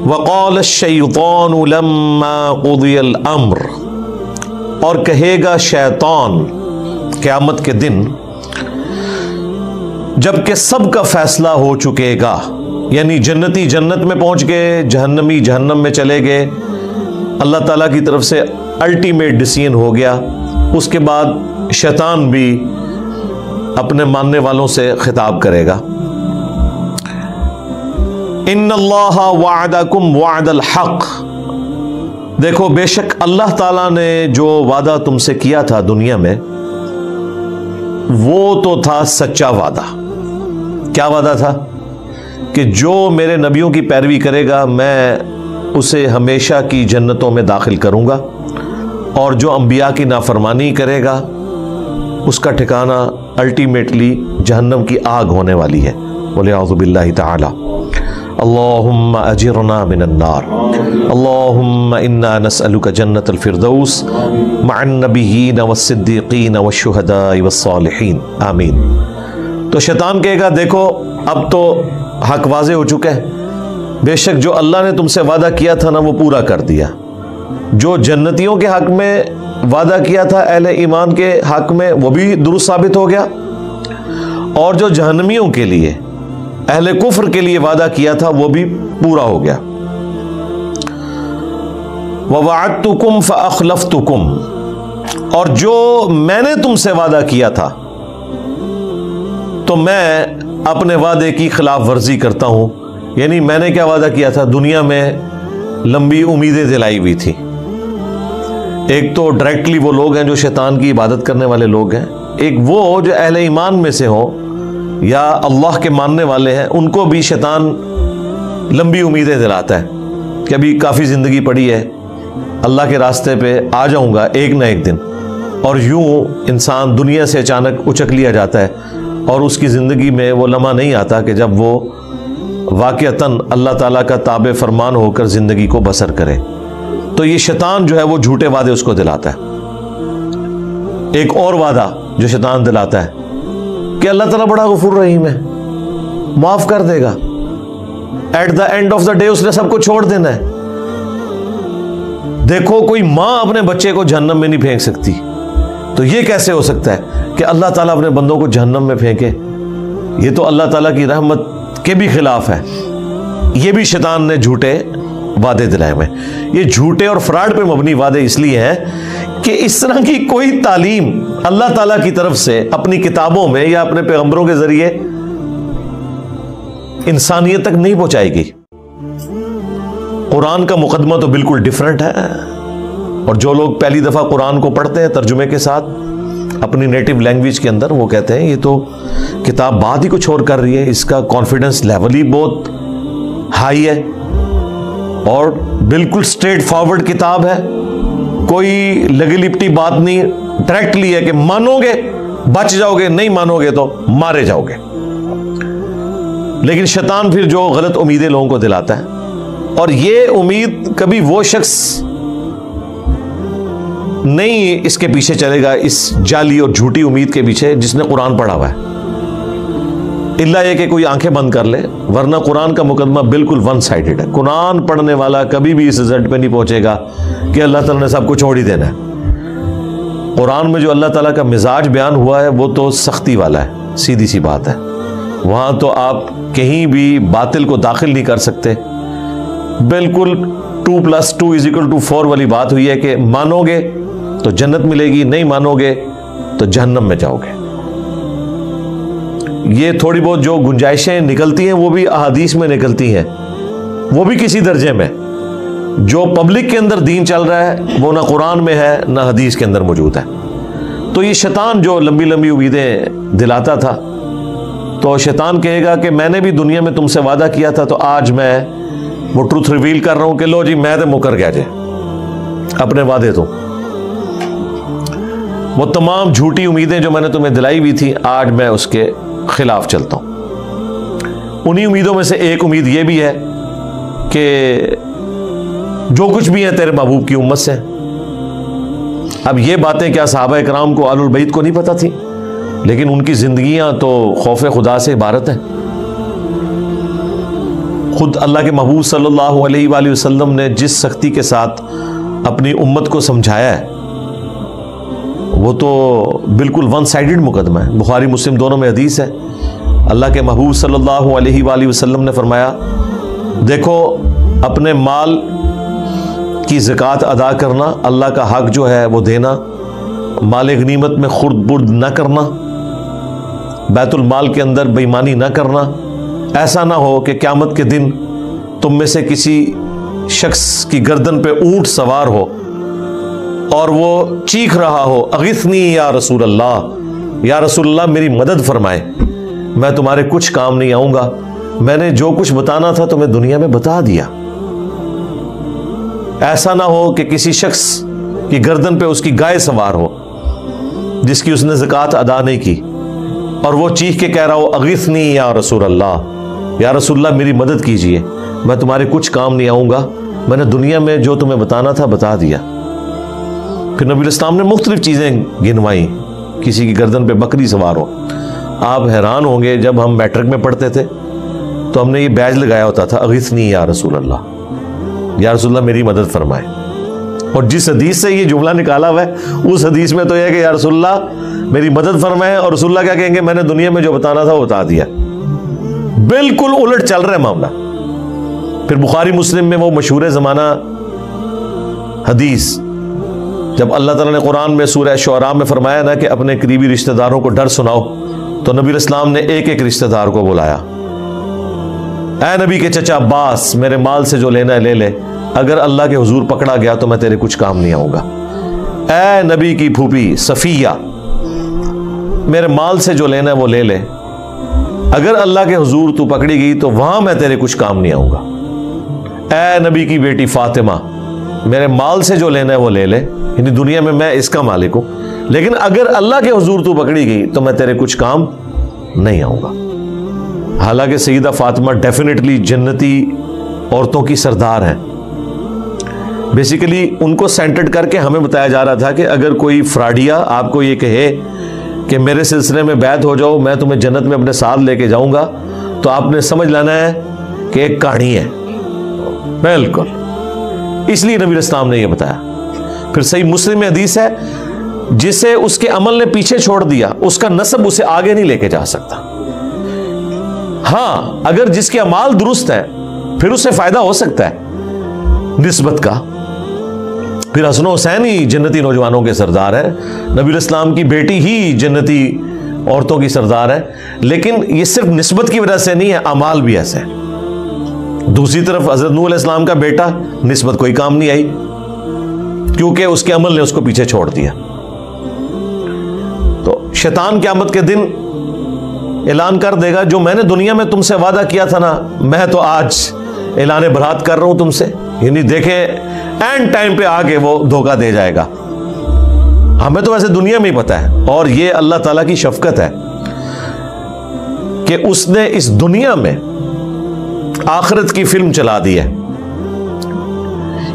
وقال الشیطان لما قضی الامر، اور کہے گا شیطان قیامت کے دن جب کہ سب کا فیصلہ ہو چکے گا، یعنی جنتی جنت میں پہنچ گئے، جہنمی جہنم میں چلے گئے، اللہ تعالیٰ کی طرف سے الٹیمیٹ ڈیسیژن ہو گیا، اس کے بعد شیطان بھی اپنے ماننے والوں سے خطاب کرے گا، ان اللہ وعدکم وعد الحق، دیکھو بے شک اللہ تعالیٰ نے جو وعدہ تم سے کیا تھا دنیا میں وہ تو تھا سچا وعدہ۔ کیا وعدہ تھا؟ کہ جو میرے نبیوں کی پیروی کرے گا میں اسے ہمیشہ کی جنتوں میں داخل کروں گا، اور جو انبیاء کی نافرمانی کرے گا اس کا ٹھکانہ الٹیمیٹلی جہنم کی آگ ہونے والی ہے۔ وَلِعَوْذُ بِاللَّهِ تَعَالَى اللہم اجرنا من النار، اللہم انا نسألک جنت الفردوس مع النبیین والصدیقین والشہداء والصالحین، آمین۔ تو شیطان کہے گا دیکھو اب تو حق واضح ہو چکا ہے، بے شک جو اللہ نے تم سے وعدہ کیا تھا نا وہ پورا کر دیا، جو جنتیوں کے حق میں وعدہ کیا تھا اہل ایمان کے حق میں وہ بھی درست ثابت ہو گیا، اور جو جہنمیوں کے لیے اہل کفر کے لیے وعدہ کیا تھا وہ بھی پورا ہو گیا۔ وَوَعَدْتُكُمْ فَأَخْلَفْتُكُمْ، اور جو میں نے تم سے وعدہ کیا تھا تو میں اپنے وعدے کی خلاف ورزی کرتا ہوں، یعنی میں نے کیا وعدہ کیا تھا دنیا میں لمبی امیدیں دلائی ہوئی تھی۔ ایک تو ڈائریکٹلی وہ لوگ ہیں جو شیطان کی عبادت کرنے والے لوگ ہیں، ایک وہ جو اہل ایمان میں سے ہوں یا اللہ کے ماننے والے ہیں، ان کو بھی شیطان لمبی امیدیں دلاتا ہے کہ ابھی کافی زندگی پڑی ہے، اللہ کے راستے پہ آ جاؤں گا ایک نہ ایک دن، اور یوں انسان دنیا سے اچانک اچک لیا جاتا ہے اور اس کی زندگی میں وہ لمحہ نہیں آتا کہ جب وہ واقعتاً اللہ تعالیٰ کا تابع فرمان ہو کر زندگی کو بسر کرے۔ تو یہ شیطان جو ہے وہ جھوٹے وعدے اس کو دلاتا ہے۔ ایک اور وعدہ جو شیطان دلاتا ہے کہ اللہ تعالیٰ بڑا غفور رحیم ہے، معاف کر دے گا، at the end of the day اس نے سب کو چھوڑ دینا ہے۔ دیکھو کوئی ماں اپنے بچے کو جہنم میں نہیں پھینک سکتی، تو یہ کیسے ہو سکتا ہے کہ اللہ تعالیٰ اپنے بندوں کو جہنم میں پھینکے؟ یہ تو اللہ تعالیٰ کی رحمت کے بھی خلاف ہے۔ یہ بھی شیطان نے جھوٹے وعدے دلائے ہوئے۔ یہ جھوٹے اور فراڈ پہ مبنی وعدے اس لیے ہیں کہ اس طرح کی کوئی تعلیم اللہ تعالیٰ کی طرف سے اپنی کتابوں میں یا اپنے پیغمبروں کے ذریعے انسانیت تک نہیں پہنچائے گی۔ قرآن کا مقدمہ تو بالکل ڈیفرنٹ ہے، اور جو لوگ پہلی دفعہ قرآن کو پڑھتے ہیں ترجمے کے ساتھ اپنی نیٹو لینگویج کے اندر، وہ کہتے ہیں یہ تو کتاب بات ہی کچھ اور کر رہی ہے، اس کا کانفیڈنس لیول ہی بہت ہائی ہے، اور بالکل سٹریٹ فارورڈ کتاب ہے، کوئی لگی لپٹی بات نہیں، ڈائریکٹلی ہے کہ مانو گے بچ جاؤ گے، نہیں مانو گے تو مارے جاؤ گے۔ لیکن شیطان پھر جو غلط امیدیں لوگوں کو دلاتا ہے، اور یہ امید کبھی وہ شخص نہیں اس کے پیچھے چلے گا، اس جعلی اور جھوٹی امید کے پیچھے، جس نے قرآن پڑھا ہوا ہے، الا یہ کہ کوئی آنکھیں بند کر لے، ورنہ قرآن کا مقدمہ بالکل ون سائیڈڈ ہے۔ قرآن پڑھنے والا کبھی بھی اس رزلٹ پہ نہیں پہنچے گا کہ اللہ تعالیٰ نے سب کو چھوڑ ہی دینا ہے۔ قرآن میں جو اللہ تعالیٰ کا مزاج بیان ہوا ہے وہ تو سختی والا ہے، سیدھی سی بات ہے، وہاں تو آپ کہیں بھی باطل کو داخل نہیں کر سکتے۔ بالکل 2+2=4 والی بات ہوئی ہے کہ مانو گے تو جنت ملے گی، نہیں مانو گے تو جہنم میں جاؤ گے۔ یہ تھوڑی بہت جو گنجائشیں نکلتی ہیں وہ بھی احادیث میں نکلتی ہیں، وہ بھی کسی درجے میں۔ جو پبلک کے اندر دین چل رہا ہے وہ نہ قرآن میں ہے نہ حدیث کے اندر موجود ہے۔ تو یہ شیطان جو لمبی لمبی امیدیں دلاتا تھا، تو شیطان کہے گا کہ میں نے بھی دنیا میں تم سے وعدہ کیا تھا، تو آج میں وہ ٹروتھ ریویل کر رہا ہوں کہ لو جی میں تو مکر گیا جی اپنے وعدے تو، وہ تمام جھوٹی امیدیں جو میں نے تمہیں دلائی ہوئی تھی آج میں اس کے خلاف چلتا ہوں۔ انہی امیدوں میں سے ایک امید یہ بھی ہے کہ جو کچھ بھی ہے تیرے محبوب کی امت سے۔ اب یہ باتیں کیا صحابہ کرام کو آل البیت کو نہیں پتہ تھی؟ لیکن ان کی زندگیاں تو خوف خدا سے عبارت ہیں۔ خود اللہ کے محبوب صلی اللہ علیہ وآلہ وسلم نے جس سختی کے ساتھ اپنی امت کو سمجھایا ہے وہ تو بالکل ون سائیڈڈ مقدمہ ہے. بخاری مسلم دونوں میں حدیث ہے. اللہ کے محبوب صلی اللہ علیہ وآلہ وسلم نے فرمایا دیکھو اپنے مال کی زکوٰۃ ادا کرنا, اللہ کا حق جو ہے وہ دینا, مال غنیمت میں خرد برد نہ کرنا, بیت المال کے اندر بے ایمانی نہ کرنا. ایسا نہ ہو کہ قیامت کے دن تم میں سے کسی شخص کی گردن پہ اونٹ سوار ہو اور وہ چیخ رہا ہو اغثنی یا رسول اللہ, یا رسول اللہ میری مدد فرمائے, میں تمہارے کچھ کام نہیں آؤں گا, میں نے جو کچھ بتانا تھا تمہیں دنیا میں بتا دیا. ایسا نہ ہو کہ کسی شخص کی گردن پہ اس کی گائے سوار ہو جس کی اس نے زکوٰۃ ادا نہیں کی اور وہ چیخ کے کہہ رہا ہو اغثنی یا رسول اللہ, یا رسول اللہ میری مدد کیجئے, میں تمہارے کچھ کام نہیں آؤں گا, میں نے دنیا میں جو تمہیں بتانا تھا بتا دیا. پھر نبی الاسلام نے مختلف چیزیں گنوائیں, کسی کی گردن پہ بکری سوار ہو. آپ حیران ہوں گے جب ہم میٹرک میں پڑھتے تھے تو ہم نے یہ بیج لگایا ہوتا تھا اغثنی یا رسول اللہ, یا رسول اللہ میری مدد فرمائے. اور جس حدیث سے یہ جملہ نکالا ہوا ہے اس حدیث میں تو یہ ہے کہ یا رسول اللہ میری مدد فرمائے, اور رسول اللہ کیا کہیں گے میں نے دنیا میں جو بتانا تھا وہ بتا دیا. بالکل الٹ چل رہا ہے معاملہ. پھر بخاری مسلم میں وہ مشہور زمانہ حدیث جب اللہ تعالیٰ نے قرآن میں سورہ شعراء میں فرمایا نا کہ اپنے قریبی رشتہ داروں کو ڈر سناؤ, تو نبی الاسلام نے ایک ایک رشتہ دار کو بلایا. اے نبی کے چچا عباس میرے مال سے جو لینا ہے لے لے, اگر اللہ کے حضور پکڑا گیا تو میں تیرے کچھ کام نہیں آؤں گا. اے نبی کی پھوپھی صفیہ میرے مال سے جو لینا ہے وہ لے لے, اگر اللہ کے حضور تو پکڑی گئی تو وہاں میں تیرے کچھ کام نہیں آؤں گا. اے نبی کی بیٹی فاطمہ میرے مال سے جو لینا ہے وہ لے لے, یعنی دنیا میں میں اس کا مالک ہوں, لیکن اگر اللہ کے حضور تو پکڑی گئی تو میں تیرے کچھ کام نہیں آؤں گا. حالانکہ سیدہ فاطمہ ڈیفینیٹلی جنتی عورتوں کی سردار ہیں. بیسیکلی ان کو سینٹرڈ کر کے ہمیں بتایا جا رہا تھا کہ اگر کوئی فراڈیا آپ کو یہ کہے کہ میرے سلسلے میں بیعت ہو جاؤ میں تمہیں جنت میں اپنے ساتھ لے کے جاؤں گا, تو آپ نے سمجھ لینا ہے کہ ایک کہانی ہے. بالکل اس لیے نبی اسلام نے یہ بتایا. پھر صحیح مسلم میں حدیث ہے جسے اس کے عمل نے پیچھے چھوڑ دیا اس کا نسب اسے آگے نہیں لے کے جا سکتا. ہاں اگر جس کے اعمال درست ہیں پھر اسے فائدہ ہو سکتا ہے نسبت کا. پھر حسن و حسین ہی جنتی نوجوانوں کے سردار ہیں, نبی الاسلام کی بیٹی ہی جنتی عورتوں کی سردار ہے, لیکن یہ صرف نسبت کی وجہ سے نہیں ہے, اعمال بھی ایسے ہیں. دوسری طرف حضرت نوح علیہ السلام کا بیٹا نسبت کوئی کام نہیں آئی کیونکہ اس کے عمل نے اس کو پیچھے چھوڑ دیا. تو شیطان قیامت کے دن اعلان کر دے گا جو میں نے دنیا میں تم سے وعدہ کیا تھا نا میں تو آج اعلان برات کر رہا ہوں تم سے, یعنی دیکھیں اینڈ ٹائم پہ آ کے وہ دھوکہ دے جائے گا. ہمیں تو ویسے دنیا میں ہی پتا ہے, اور یہ اللہ تعالیٰ کی شفقت ہے کہ اس نے اس دنیا میں آخرت کی فلم چلا دی ہے.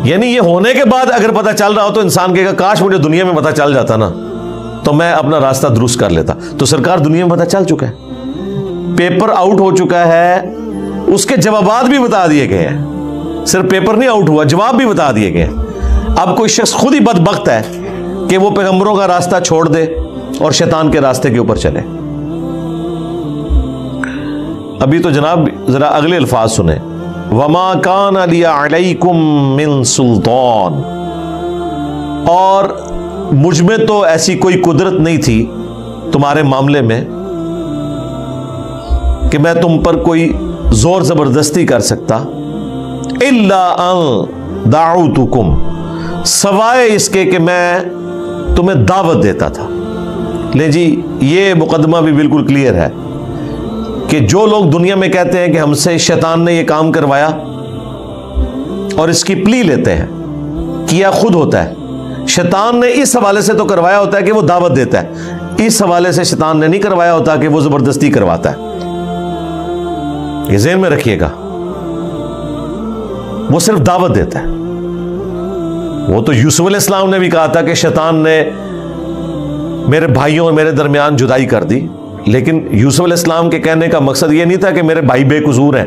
یعنی یہ ہونے کے بعد اگر پتہ چل رہا ہو تو انسان کہے گا کاش مجھے دنیا میں پتہ چل جاتا نا تو میں اپنا راستہ درست کر لیتا. تو سرکار دنیا میں پتہ چل چکا ہے, پیپر آؤٹ ہو چکا ہے, اس کے جوابات بھی بتا دیے گئے ہیں. صرف پیپر نہیں آؤٹ ہوا, جواب بھی بتا دیے گئے. اب کوئی شخص خود ہی بدبخت ہے کہ وہ پیغمبروں کا راستہ چھوڑ دے اور شیطان کے راستے کے اوپر چلے. ابھی تو جناب ذرا اگلے الفاظ سنیں, وما کان لی علیکم من سلطان, اور مجھ میں تو ایسی کوئی قدرت نہیں تھی تمہارے معاملے میں کہ میں تم پر کوئی زور زبردستی کر سکتا, الا ان دعوتکم, سوائے اس کے کہ میں تمہیں دعوت دیتا تھا. لے جی یہ مقدمہ بھی بالکل کلیئر ہے کہ جو لوگ دنیا میں کہتے ہیں کہ ہم سے شیطان نے یہ کام کروایا اور اس کی پلی لیتے ہیں, کیا خود ہوتا ہے. شیطان نے اس حوالے سے تو کروایا ہوتا ہے کہ وہ دعوت دیتا ہے, اس حوالے سے شیطان نے نہیں کروایا ہوتا کہ وہ زبردستی کرواتا ہے. یہ ذہن میں رکھیے گا, وہ صرف دعوت دیتا ہے. وہ تو یوسف علیہ السلام نے بھی کہا تھا کہ شیطان نے میرے بھائیوں اور میرے درمیان جدائی کر دی, لیکن یوسف علیہ السلام کے کہنے کا مقصد یہ نہیں تھا کہ میرے بھائی بے قصور ہیں,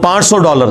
$500,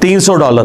$300।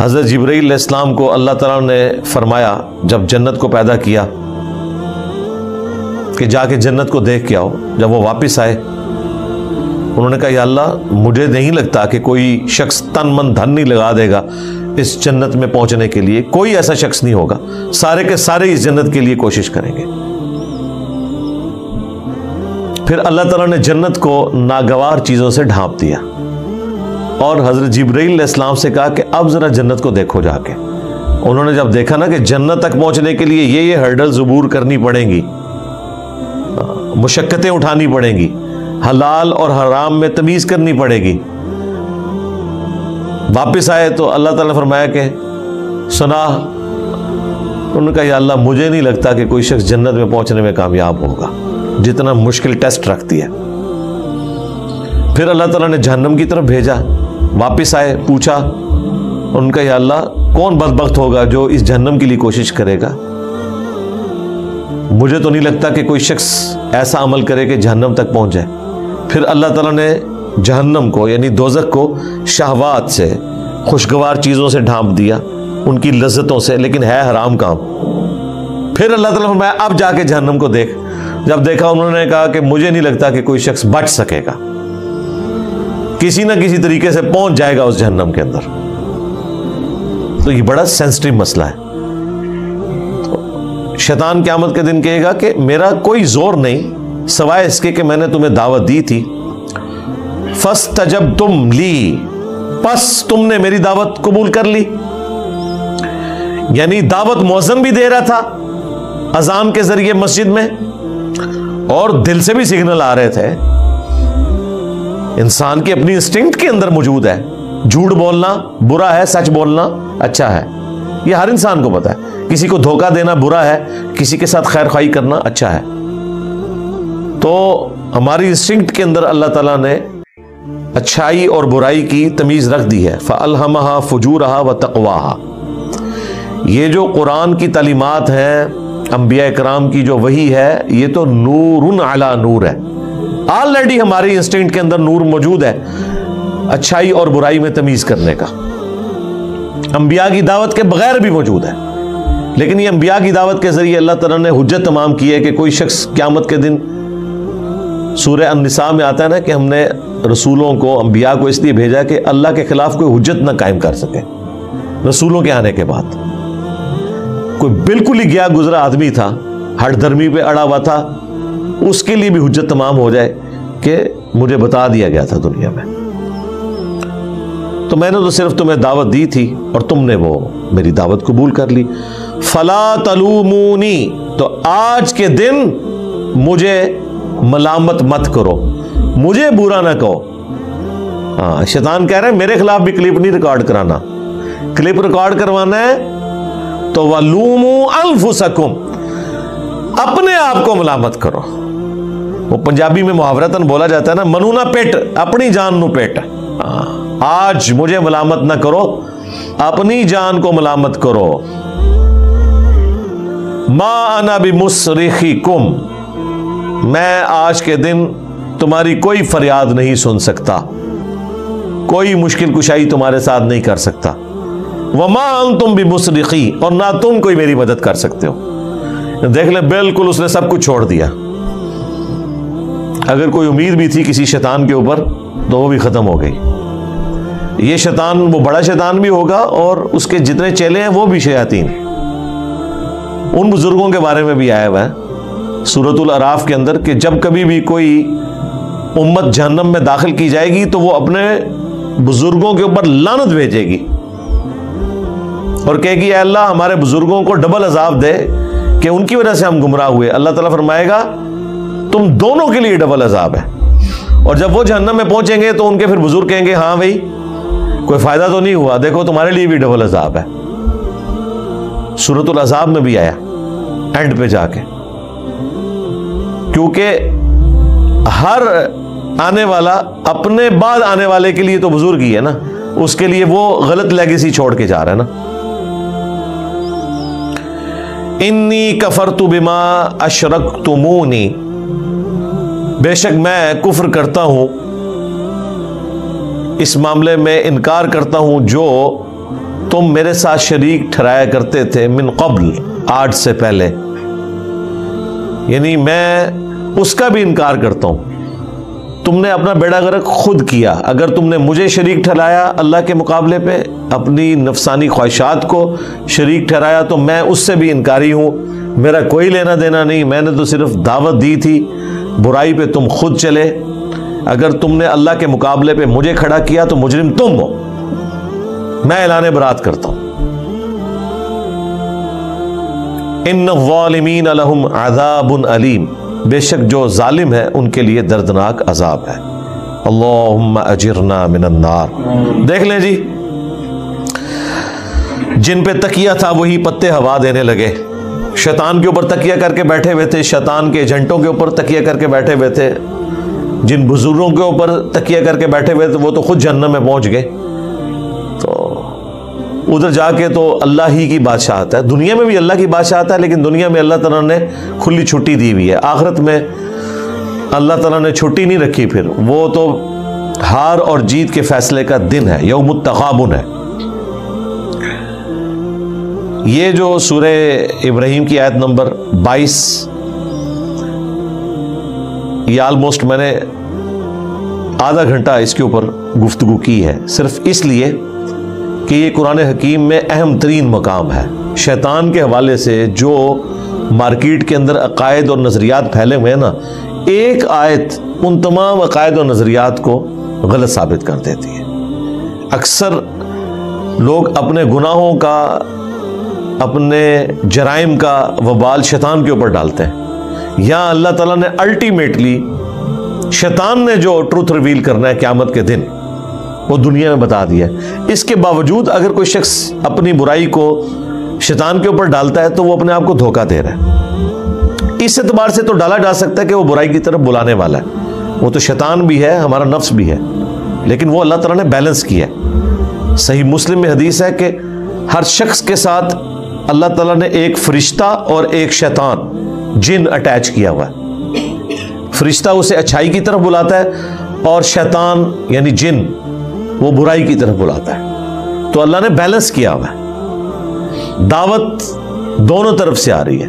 حضرت جبرائیل علیہ السلام کو اللہ تعالیٰ نے فرمایا جب جنت کو پیدا کیا کہ جا کے جنت کو دیکھ کے آؤ. جب وہ واپس آئے انہوں نے کہا یا اللہ مجھے نہیں لگتا کہ کوئی شخص تن من دھن نہیں لگا دے گا اس جنت میں پہنچنے کے لیے. کوئی ایسا شخص نہیں ہوگا, سارے کے سارے اس جنت کے لیے کوشش کریں گے. پھر اللہ تعالیٰ نے جنت کو ناگوار چیزوں سے ڈھانپ دیا اور حضرت جبرائیل علیہ السلام سے کہا کہ اب ذرا جنت کو دیکھو جا کے. انہوں نے جب دیکھا نا کہ جنت تک پہنچنے کے لیے یہ ہرڈلز عبور کرنی پڑیں گی, مشقتیں اٹھانی پڑیں گی, حلال اور حرام میں تمیز کرنی پڑے گی. واپس آئے تو اللہ تعالیٰ نے فرمایا کہ سنا. انہوں نے کہا یا اللہ مجھے نہیں لگتا کہ کوئی شخص جنت میں پہنچنے میں کامیاب ہوگا, جتنا مشکل ٹیسٹ رکھتی ہے. پھر اللہ تعالیٰ نے جہنم کی طرف بھیجا. واپس آئے, پوچھا, ان کا یا اللہ کون بدبخت ہوگا جو اس جہنم کے لیے کوشش کرے گا. مجھے تو نہیں لگتا کہ کوئی شخص ایسا عمل کرے کہ جہنم تک پہنچ جائے. پھر اللہ تعالیٰ نے جہنم کو یعنی دوزخ کو شہوات سے, خوشگوار چیزوں سے ڈھانپ دیا, ان کی لذتوں سے, لیکن ہے حرام کام. پھر اللہ تعالیٰ نے فرمایا اب جا کے جہنم کو دیکھ. جب دیکھا انہوں نے کہا کہ مجھے نہیں لگتا کہ کوئی شخص بچ سکے گا, کسی نہ کسی طریقے سے پہنچ جائے گا اس جہنم کے اندر. تو یہ بڑا سینسٹیو مسئلہ ہے. شیطان قیامت کے دن کہے گا کہ میرا کوئی زور نہیں سوائے اس کے کہ میں نے تمہیں دعوت دی تھی, فاستجبتم لی, پس تم نے میری دعوت قبول کر لی. یعنی دعوت مؤذن بھی دے رہا تھا اذان کے ذریعے مسجد میں, اور دل سے بھی سگنل آ رہے تھے. انسان کی اپنی انسٹنکٹ کے اندر موجود ہے, جھوٹ بولنا برا ہے, سچ بولنا اچھا ہے. یہ ہر انسان کو پتا ہے. کسی کو دھوکہ دینا برا ہے, کسی کے ساتھ خیر خواہی کرنا اچھا ہے. تو ہماری انسٹنکٹ کے اندر اللہ تعالیٰ نے اچھائی اور برائی کی تمیز رکھ دی ہے. فَأَلْهَمَهَا فُجُورَهَا وَتَقْوَاهَا. یہ جو قرآن کی تعلیمات ہیں, انبیاء کرام کی جو وحی ہے, یہ تو نور علی نور ہے. آلریڈی ہماری انسٹنکٹ کے اندر نور موجود ہے اچھائی اور برائی میں تمیز کرنے کا. انبیاء کی دعوت کے بغیر بھی موجود ہے, لیکن یہ انبیاء کی دعوت کے ذریعے اللہ تعالیٰ نے حجت تمام کی ہے کہ کوئی شخص قیامت کے دن, سورہ النساء میں آتا ہے نا کہ ہم نے رسولوں کو, انبیاء کو اس لیے بھیجا کہ اللہ کے خلاف کوئی حجت نہ قائم کر سکے. رسولوں کے آنے کے بعد کوئی بالکل ہی گیا گزرا آدمی تھا, ہٹ دھرمی پہ اڑا ہوا تھا, اس کے لیے بھی حجت تمام ہو جائے کہ مجھے بتا دیا گیا تھا دنیا میں, تو میں نے تو صرف تمہیں دعوت دی تھی اور تم نے وہ میری دعوت قبول کر لی. فلا تلومونی, تو آج کے دن مجھے ملامت مت کرو, مجھے برا نہ کہو. ہاں, شیطان کہہ رہے ہیں میرے خلاف بھی کلپ نہیں ریکارڈ کرانا. کلپ ریکارڈ کروانا ہے تو وَلُومُوا أَنفُسَكُمْ, اپنے آپ کو ملامت کرو. وہ پنجابی میں محاورتاً بولا جاتا ہے نا, منو نہ پیٹ, اپنی جان نو پیٹ. آج مجھے ملامت نہ کرو, اپنی جان کو ملامت کرو. ما انا بمصرخکم, میں آج کے دن تمہاری کوئی فریاد نہیں سن سکتا, کوئی مشکل کشائی تمہارے ساتھ نہیں کر سکتا. وما انتم بمصرخی, اور نہ تم کوئی میری مدد کر سکتے ہو. دیکھ لیں بالکل اس نے سب کچھ چھوڑ دیا. اگر کوئی امید بھی تھی کسی شیطان کے اوپر تو وہ بھی ختم ہو گئی. یہ شیطان وہ بڑا شیطان بھی ہوگا اور اس کے جتنے چیلے ہیں وہ بھی شیاطین. ان بزرگوں کے بارے میں بھی آیا ہوا ہے سورۃ الاعراف کے اندر کہ جب کبھی بھی کوئی امت جہنم میں داخل کی جائے گی تو وہ اپنے بزرگوں کے اوپر لعنت بھیجے گی اور کہے گی اے اللہ ہمارے بزرگوں کو ڈبل عذاب دے کہ ان کی وجہ سے ہم گمراہ ہوئے. اللہ تعالیٰ فرمائے گا تم دونوں کے لیے ڈبل عذاب ہے. اور جب وہ جہنم میں پہنچیں گے تو ان کے پھر بزرگ کہیں گے ہاں بھائی کوئی فائدہ تو نہیں ہوا, دیکھو تمہارے لیے بھی ڈبل عذاب ہے. سورۃ العذاب میں بھی آیا اینڈ پہ جا کے, کیونکہ ہر آنے والا اپنے بعد آنے والے کے لیے تو بزرگ ہی ہے نا, اس کے لیے وہ غلط لیگیسی چھوڑ کے جا رہا ہے نا. انی کفرت بما اشرکتمونی, بے شک میں کفر کرتا ہوں, اس معاملے میں انکار کرتا ہوں جو تم میرے ساتھ شریک ٹھہرایا کرتے تھے من قبل، آج سے پہلے، یعنی میں اس کا بھی انکار کرتا ہوں. تم نے اپنا بیڑا غرق خود کیا. اگر تم نے مجھے شریک ٹھہرایا اللہ کے مقابلے پہ، اپنی نفسانی خواہشات کو شریک ٹھہرایا، تو میں اس سے بھی انکاری ہوں. میرا کوئی لینا دینا نہیں، میں نے تو صرف دعوت دی تھی. برائی پہ تم خود چلے. اگر تم نے اللہ کے مقابلے پہ مجھے کھڑا کیا تو مجرم تم ہو. میں اعلان برات کرتا ہوں. ان الظالمین لہم عذاب علیم، بے شک جو ظالم ہے ان کے لیے دردناک عذاب ہے. اللہم اجرنا من النار. دیکھ لیں جی، جن پہ تکیہ تھا وہی پتے ہوا دینے لگے. شیطان کے اوپر تکیہ کر کے بیٹھے ہوئے تھے، شیطان کے ایجنٹوں کے اوپر تکیہ کر کے بیٹھے ہوئے تھے، جن بزرگوں کے اوپر تکیہ کر کے بیٹھے ہوئے تھے وہ تو خود جہنم میں پہنچ گئے. تو ادھر جا کے تو اللہ ہی کی بادشاہت ہے. دنیا میں بھی اللہ کی بادشاہت ہے، لیکن دنیا میں اللہ تعالیٰ نے کھلی چھٹی دی ہوئی ہے. آخرت میں اللہ تعالیٰ نے چھٹی نہیں رکھی. پھر وہ تو ہار اور جیت کے فیصلے کا دن ہے، یوم التغابن ہے. یہ جو سورہ ابراہیم کی آیت نمبر 22، یہ آلموسٹ میں نے آدھا گھنٹہ اس کے اوپر گفتگو کی ہے، صرف اس لیے کہ یہ قرآن حکیم میں اہم ترین مقام ہے. شیطان کے حوالے سے جو مارکیٹ کے اندر عقائد اور نظریات پھیلے ہوئے ہیں نا، ایک آیت ان تمام عقائد اور نظریات کو غلط ثابت کر دیتی ہے. اکثر لوگ اپنے گناہوں کا، اپنے جرائم کا وبال شیطان کے اوپر ڈالتے ہیں. یا اللہ تعالیٰ نے الٹیمیٹلی شیطان نے جو ٹروتھ ریویل کرنا ہے قیامت کے دن وہ دنیا میں بتا دیا. اس کے باوجود اگر کوئی شخص اپنی برائی کو شیطان کے اوپر ڈالتا ہے تو وہ اپنے آپ کو دھوکہ دے رہا ہے. اس اعتبار سے تو ڈالا جا سکتا ہے کہ وہ برائی کی طرف بلانے والا ہے. وہ تو شیطان بھی ہے، ہمارا نفس بھی ہے، لیکن وہ اللہ تعالیٰ نے بیلنس کیا ہے. صحیح مسلم میں حدیث ہے کہ ہر شخص کے ساتھ اللہ تعالیٰ نے ایک فرشتہ اور ایک شیطان، جن اٹیچ کیا ہوا ہے. فرشتہ اسے اچھائی کی طرف بلاتا ہے اور شیطان یعنی جن وہ برائی کی طرف بلاتا ہے. تو اللہ نے بیلنس کیا ہوا ہے. دعوت دونوں طرف سے آ رہی ہے.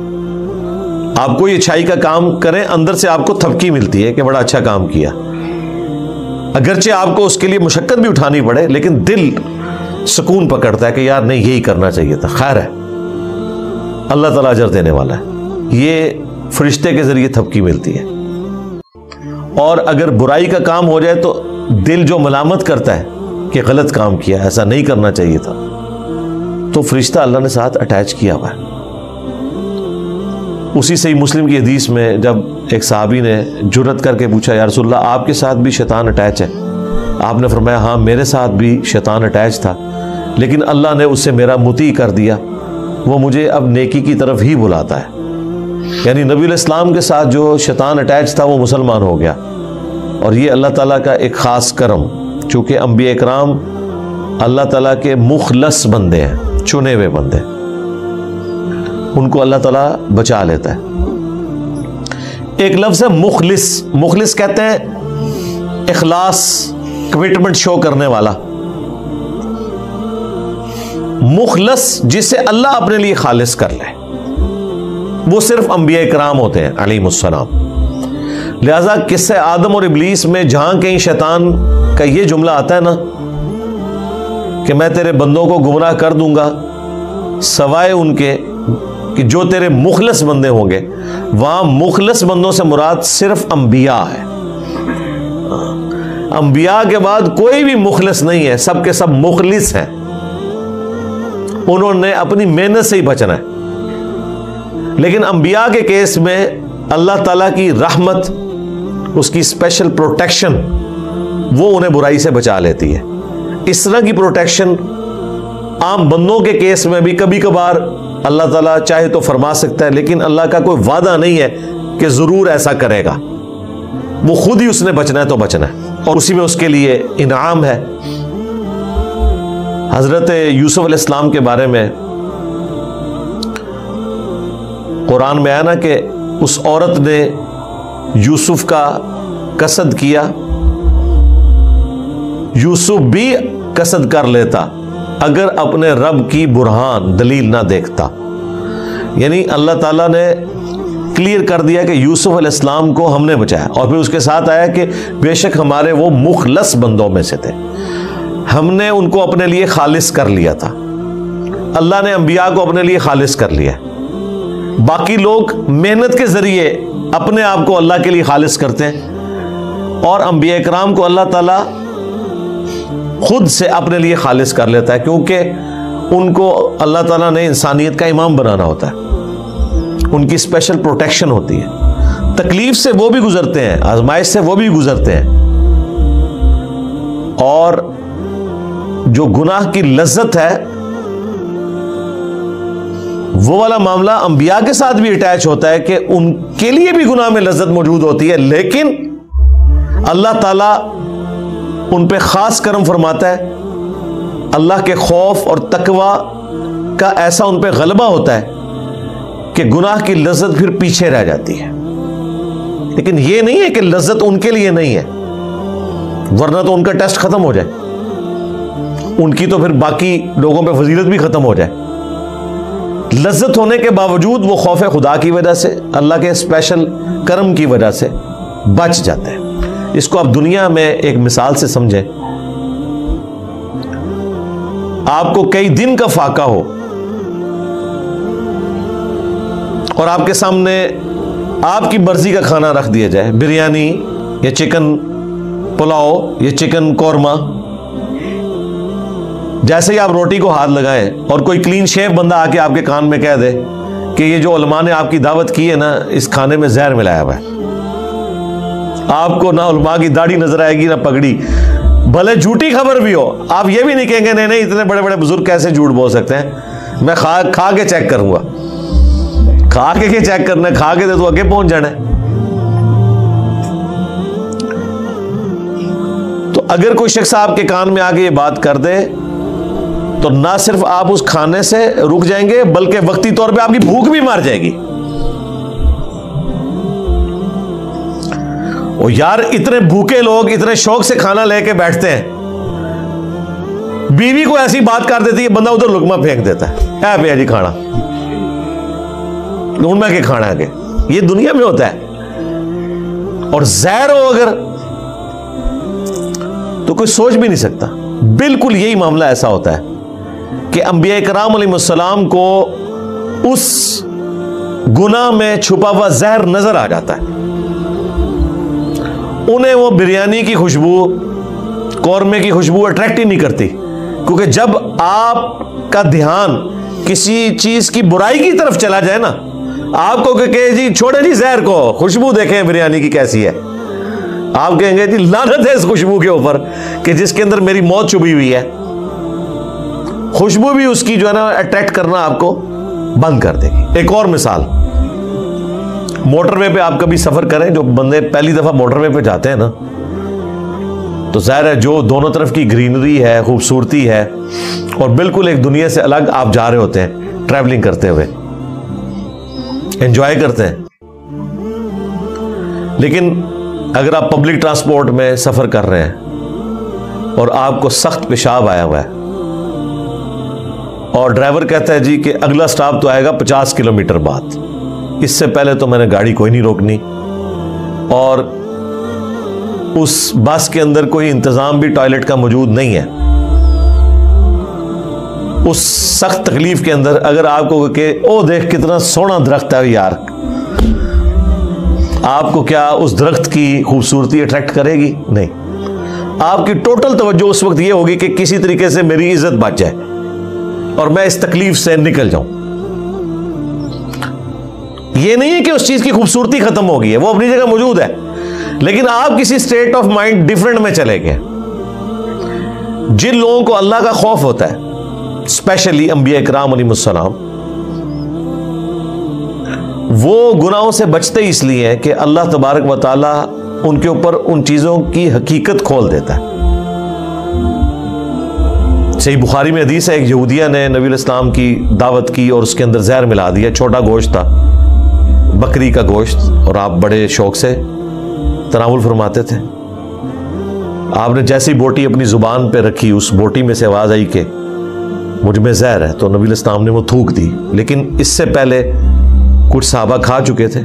آپ کوئی اچھائی کا کام کریں، اندر سے آپ کو تھپکی ملتی ہے کہ بڑا اچھا کام کیا، اگرچہ آپ کو اس کے لیے مشقت بھی اٹھانی پڑے، لیکن دل سکون پکڑتا ہے کہ یار نہیں، یہی کرنا چاہیے تھا. خیر ہے، اللہ تعالیٰ اجر دینے والا ہے. یہ فرشتے کے ذریعے تھپکی ملتی ہے. اور اگر برائی کا کام ہو جائے تو دل جو ملامت کرتا ہے کہ غلط کام کیا، ایسا نہیں کرنا چاہیے تھا، تو فرشتہ اللہ نے ساتھ اٹیچ کیا ہوا ہے. اسی صحیح مسلم کی حدیث میں جب ایک صحابی نے جرت کر کے پوچھا، یا رسول اللہ آپ کے ساتھ بھی شیطان اٹیچ ہے؟ آپ نے فرمایا ہاں میرے ساتھ بھی شیطان اٹیچ تھا، لیکن اللہ نے اس سے میرا مطیع کر دیا، وہ مجھے اب نیکی کی طرف ہی بلاتا ہے. یعنی نبی علیہ السلام کے ساتھ جو شیطان اٹیچ تھا وہ مسلمان ہو گیا. اور یہ اللہ تعالیٰ کا ایک خاص کرم، چونکہ انبیاء اکرام اللہ تعالیٰ کے مخلص بندے ہیں، چنے ہوئے بندے، ان کو اللہ تعالیٰ بچا لیتا ہے. ایک لفظ ہے مخلص. مخلص کہتے ہیں اخلاص، کمٹمنٹ شو کرنے والا. مخلص جسے اللہ اپنے لیے خالص کر لے، وہ صرف انبیاء کرام ہوتے ہیں علیہم السلام. لہذا قصہ آدم اور ابلیس میں جہاں کہیں شیطان کا یہ جملہ آتا ہے نا کہ میں تیرے بندوں کو گمراہ کر دوں گا سوائے ان کے کہ جو تیرے مخلص بندے ہوں گے، وہاں مخلص بندوں سے مراد صرف انبیاء ہے. انبیاء کے بعد کوئی بھی مخلص نہیں ہے، سب کے سب مخلص ہیں. انہوں نے اپنی محنت سے ہی بچنا ہے. لیکن انبیاء کے کیس میں اللہ تعالیٰ کی رحمت، اس کی اسپیشل پروٹیکشن، وہ انہیں برائی سے بچا لیتی ہے. اس طرح کی پروٹیکشن عام بندوں کے کیس میں بھی کبھی کبھار اللہ تعالیٰ چاہے تو فرما سکتا ہے، لیکن اللہ کا کوئی وعدہ نہیں ہے کہ ضرور ایسا کرے گا. وہ خود ہی اس نے بچنا ہے تو بچنا ہے، اور اسی میں اس کے لیے انعام ہے. حضرت یوسف علیہ السلام کے بارے میں قرآن میں آیا نا کہ اس عورت نے یوسف کا قصد کیا، یوسف بھی قصد کر لیتا اگر اپنے رب کی برہان دلیل نہ دیکھتا. یعنی اللہ تعالیٰ نے کلیئر کر دیا کہ یوسف علیہ السلام کو ہم نے بچایا, اور پھر اس کے ساتھ آیا کہ بے شک ہمارے وہ مخلص بندوں میں سے تھے, ہم نے ان کو اپنے لیے خالص کر لیا تھا. اللہ نے انبیاء کو اپنے لیے خالص کر لیا. باقی لوگ محنت کے ذریعے اپنے آپ کو اللہ کے لیے خالص کرتے ہیں, اور انبیاء کرام کو اللہ تعالیٰ خود سے اپنے لیے خالص کر لیتا ہے, کیونکہ ان کو اللہ تعالیٰ نے انسانیت کا امام بنانا ہوتا ہے. ان کی اسپیشل پروٹیکشن ہوتی ہے. تکلیف سے وہ بھی گزرتے ہیں, آزمائش سے وہ بھی گزرتے ہیں, اور جو گناہ کی لذت ہے وہ والا معاملہ انبیاء کے ساتھ بھی اٹیچ ہوتا ہے کہ ان کے لیے بھی گناہ میں لذت موجود ہوتی ہے, لیکن اللہ تعالیٰ ان پہ خاص کرم فرماتا ہے. اللہ کے خوف اور تقوی کا ایسا ان پہ غلبہ ہوتا ہے کہ گناہ کی لذت پھر پیچھے رہ جاتی ہے. لیکن یہ نہیں ہے کہ لذت ان کے لیے نہیں ہے, ورنہ تو ان کا ٹیسٹ ختم ہو جائے, ان کی تو پھر باقی لوگوں پہ فضیلت بھی ختم ہو جائے. لذت ہونے کے باوجود وہ خوف خدا کی وجہ سے, اللہ کے اسپیشل کرم کی وجہ سے بچ جاتے ہیں. اس کو آپ دنیا میں ایک مثال سے سمجھیں. آپ کو کئی دن کا فاقہ ہو اور آپ کے سامنے آپ کی مرضی کا کھانا رکھ دیا جائے, بریانی یا چکن پلاؤ یا چکن قورمہ, جیسے ہی آپ روٹی کو ہاتھ لگائیں اور کوئی کلین شیف بندہ آ کے آپ کے کان میں کہہ دے کہ یہ جو علماء نے آپ کی دعوت کی ہے نا, اس کھانے میں زہر ملایا ہوا ہے, آپ کو نہ علماء کی داڑھی نظر آئے گی نہ پگڑی, بھلے جھوٹی خبر بھی ہو, آپ یہ بھی نہیں کہیں گے نہیں اتنے بڑے بڑے بزرگ کیسے جھوٹ بول سکتے ہیں, میں کھا کے چیک کروں گا. کھا کے چیک کرنا ہے, کھا کے تو آگے پہنچ جانا ہے. تو اگر کوئی شخص آپ کے کان میں آ کے یہ بات کر دے تو نہ صرف آپ اس کھانے سے رک جائیں گے بلکہ وقتی طور پہ آپ کی بھوک بھی مار جائے گی. اور یار اتنے بھوکے لوگ اتنے شوق سے کھانا لے کے بیٹھتے ہیں, بیوی کو ایسی بات کر دیتی ہے بندہ ادھر لقمہ پھینک دیتا ہے, اے بھیا جی کھانا ڈھونڈ میں کہ کھانا ہے. یہ دنیا میں ہوتا ہے. اور زہر ہو اگر تو کوئی سوچ بھی نہیں سکتا. بالکل یہی معاملہ ایسا ہوتا ہے کہ انبیاء کرام علیہ السلام کو اس گناہ میں چھپا ہوا زہر نظر آ جاتا ہے. انہیں وہ بریانی کی خوشبو, قورمے کی خوشبو اٹریکٹ ہی نہیں کرتی, کیونکہ جب آپ کا دھیان کسی چیز کی برائی کی طرف چلا جائے نا, آپ کو کہ جی چھوڑے جی زہر کو, خوشبو دیکھیں بریانی کی کیسی ہے, آپ کہیں گے جی لعنت ہے اس خوشبو کے اوپر کہ جس کے اندر میری موت چھپی ہوئی ہے. خوشبو بھی اس کی جو ہے نا اٹریکٹ کرنا آپ کو بند کر دے گی. ایک اور مثال, موٹر وے پہ آپ کبھی سفر کریں, جو بندے پہلی دفعہ موٹر وے پہ جاتے ہیں نا, تو ظاہر ہے جو دونوں طرف کی گرینری ہے, خوبصورتی ہے, اور بالکل ایک دنیا سے الگ آپ جا رہے ہوتے ہیں ٹریولنگ کرتے ہوئے, انجوائے کرتے ہیں. لیکن اگر آپ پبلک ٹرانسپورٹ میں سفر کر رہے ہیں اور آپ کو سخت پیشاب آیا ہوا ہے اور ڈرائیور کہتا ہے جی کہ اگلا سٹاپ تو آئے گا 50 کلومیٹر بعد, اس سے پہلے تو میں نے گاڑی کوئی نہیں روکنی, اور اس بس کے اندر کوئی انتظام بھی ٹوائلٹ کا موجود نہیں ہے, اس سخت تکلیف کے اندر اگر آپ کو کہ او دیکھ کتنا سونا درخت ہے یار, آپ کو کیا اس درخت کی خوبصورتی اٹریکٹ کرے گی؟ نہیں. آپ کی ٹوٹل توجہ اس وقت یہ ہوگی کہ کسی طریقے سے میری عزت بچ جائے اور میں اس تکلیف سے نکل جاؤں. یہ نہیں ہے کہ اس چیز کی خوبصورتی ختم ہو گئی ہے, وہ اپنی جگہ موجود ہے, لیکن آپ کسی اسٹیٹ آف مائنڈ ڈفرنٹ میں چلے گئے. جن لوگوں کو اللہ کا خوف ہوتا ہے, اسپیشلی انبیاء کرام علیہ السلام, وہ گناہوں سے بچتے اس لیے ہیں کہ اللہ تبارک و تعالی ان کے اوپر ان چیزوں کی حقیقت کھول دیتا ہے. صحیح بخاری میں حدیث ہے, ایک یہودیہ نے نبی علیہ السلام کی دعوت کی اور اس کے اندر زہر ملا دیا. چھوٹا گوشت تھا, بکری کا گوشت, اور آپ بڑے شوق سے تناول فرماتے تھے. آپ نے جیسی بوٹی اپنی زبان پہ رکھی, اس بوٹی میں سے آواز آئی کہ مجھ میں زہر ہے، تو نبی الاسلام نے وہ تھوک دی، لیکن اس سے پہلے کچھ صحابہ کھا چکے تھے،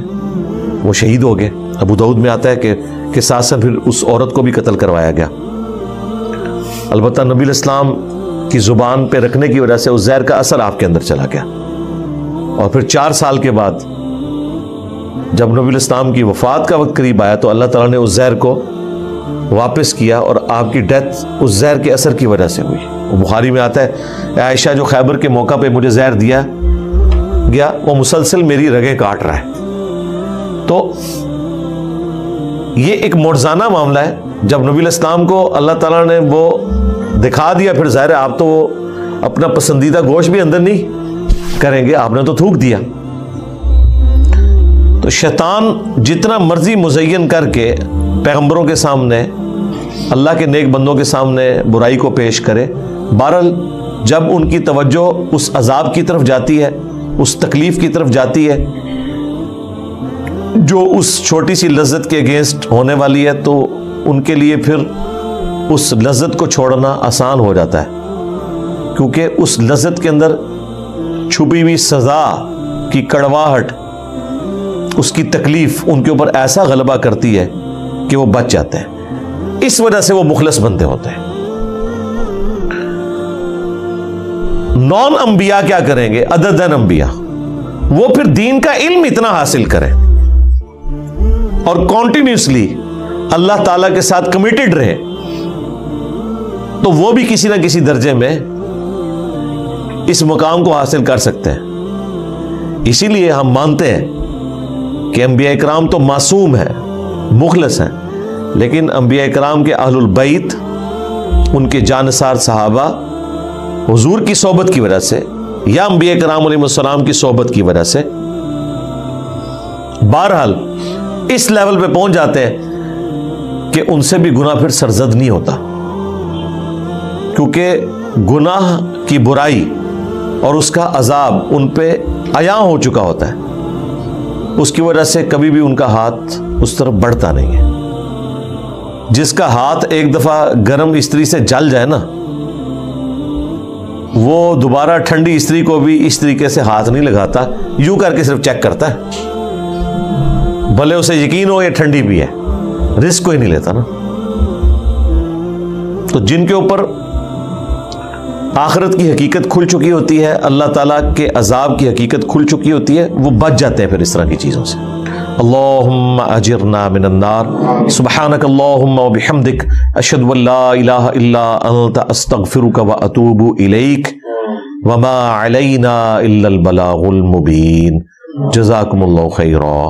وہ شہید ہو گئے۔ ابو داؤد میں آتا ہے کہ ساتھ ساتھ پھر اس عورت کو بھی قتل کروایا گیا۔ البتہ نبی الاسلام کی زبان پہ رکھنے کی وجہ سے اس زہر کا اثر آپ کے اندر چلا گیا، اور پھر 4 سال کے بعد جب نبی الاسلام کی وفات کا وقت قریب آیا تو اللہ تعالیٰ نے اس زہر کو واپس کیا، اور آپ کی ڈیتھ اس زہر کے اثر کی وجہ سے ہوئی۔ وہ بخاری میں آتا ہے، اے عائشہ جو خیبر کے موقع پہ مجھے زہر دیا گیا وہ مسلسل میری رگیں کاٹ رہا ہے۔ تو یہ ایک معجزانہ معاملہ ہے، جب نبی الاسلام کو اللہ تعالیٰ نے وہ دکھا دیا، پھر ظاہر ہے آپ تو وہ اپنا پسندیدہ گوشت بھی اندر نہیں کریں گے، آپ نے تو تھوک دیا۔ تو شیطان جتنا مرضی مزین کر کے پیغمبروں کے سامنے، اللہ کے نیک بندوں کے سامنے برائی کو پیش کرے، بہرحال جب ان کی توجہ اس عذاب کی طرف جاتی ہے، اس تکلیف کی طرف جاتی ہے جو اس چھوٹی سی لذت کے اگینسٹ ہونے والی ہے، تو ان کے لیے پھر اس لذت کو چھوڑنا آسان ہو جاتا ہے، کیونکہ اس لذت کے اندر چھپی ہوئی سزا کی کڑواہٹ، اس کی تکلیف ان کے اوپر ایسا غلبہ کرتی ہے کہ وہ بچ جاتے ہیں، اس وجہ سے وہ مخلص بندے ہوتے ہیں۔ نون انبیاء کیا کریں گے؟ عددن انبیاء، وہ پھر دین کا علم اتنا حاصل کریں اور کنٹینیوسلی اللہ تعالیٰ کے ساتھ کمیٹڈ رہے، تو وہ بھی کسی نہ کسی درجے میں اس مقام کو حاصل کر سکتے ہیں۔ اسی لیے ہم مانتے ہیں کہ انبیاء اکرام تو معصوم ہیں، مخلص ہیں، لیکن انبیاء اکرام کے اہل البیت، ان کے جانثار صحابہ حضور کی صحبت کی وجہ سے یا انبیاء اکرام علیہ السلام کی صحبت کی وجہ سے بہرحال اس لیول پہ پہنچ جاتے ہیں کہ ان سے بھی گناہ پھر سرزد نہیں ہوتا، کیونکہ گناہ کی برائی اور اس کا عذاب ان پہ عیاں ہو چکا ہوتا ہے، اس کی وجہ سے کبھی بھی ان کا ہاتھ اس طرف بڑھتا نہیں ہے۔ جس کا ہاتھ ایک دفعہ گرم استری سے جل جائے نا، وہ دوبارہ ٹھنڈی استری کو بھی اس طریقے سے ہاتھ نہیں لگاتا، یوں کر کے صرف چیک کرتا ہے، بھلے اسے یقین ہو یہ ٹھنڈی بھی ہے، رسک کوئی نہیں لیتا نا۔ تو جن کے اوپر آخرت کی حقیقت کھل چکی ہوتی ہے، اللہ تعالیٰ کے عذاب کی حقیقت کھل چکی ہوتی ہے، وہ بچ جاتے ہیں پھر اس طرح کی چیزوں سے۔ اللہم اجرنا من النار، سبحانک اللہم و بحمدک، اشہد ان لا الہ الا انت، استغفرک و اتوب الیک، وما علینا الا البلاغ المبین۔ جزاکم اللہ خیرا۔